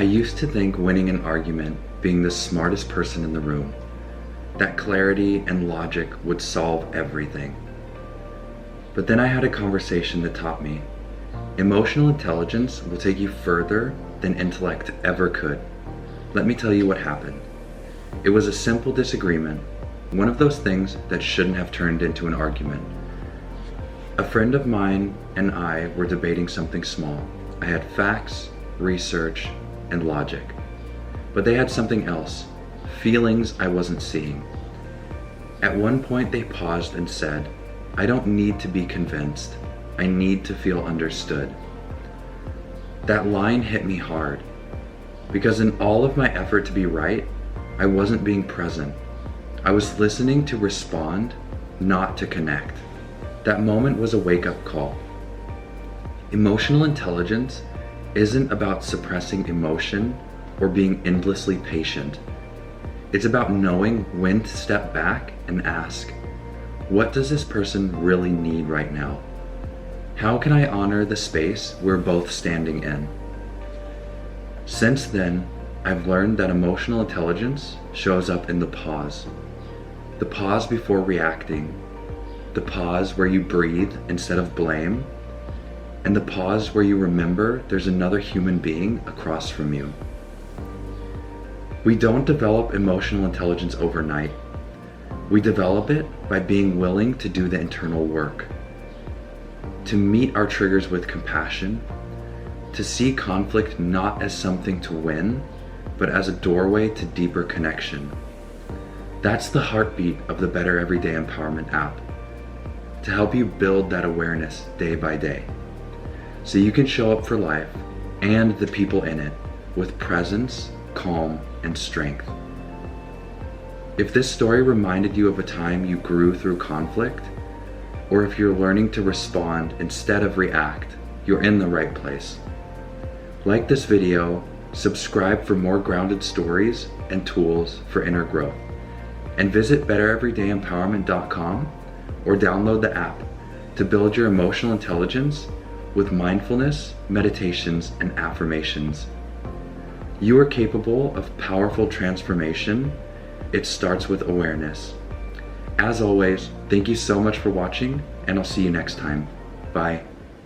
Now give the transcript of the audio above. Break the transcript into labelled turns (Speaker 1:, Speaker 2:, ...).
Speaker 1: I used to think winning an argument, being the smartest person in the room, that clarity and logic would solve everything. But then I had a conversation that taught me emotional intelligence will take you further than intellect ever could. Let me tell you what happened. It was a simple disagreement, one of those things that shouldn't have turned into an argument. A friend of mine and I were debating something small. I had facts, research, and logic. But they had something else, feelings I wasn't seeing. At one point they paused and said, "I don't need to be convinced. I need to feel understood." That line hit me hard, because in all of my effort to be right, I wasn't being present. I was listening to respond, not to connect. That moment was a wake-up call. Emotional intelligence isn't about suppressing emotion or being endlessly patient. It's about knowing when to step back and ask, what does this person really need right now? How can I honor the space we're both standing in? Since then, I've learned that emotional intelligence shows up in the pause. The pause before reacting, the pause where you breathe instead of blame, and the pause where you remember there's another human being across from you. We don't develop emotional intelligence overnight. We develop it by being willing to do the internal work, to meet our triggers with compassion, to see conflict not as something to win, but as a doorway to deeper connection. That's the heartbeat of the Better Everyday Empowerment app, to help you build that awareness day by day, so you can show up for life and the people in it with presence, calm, and strength. If this story reminded you of a time you grew through conflict, or if you're learning to respond instead of react, you're in the right place. Like this video, subscribe for more grounded stories and tools for inner growth, and visit bettereverydayempowerment.com or download the app to build your emotional intelligence with mindfulness, meditations, and affirmations. You are capable of powerful transformation. It starts with awareness. As always, thank you so much for watching, and I'll see you next time. Bye.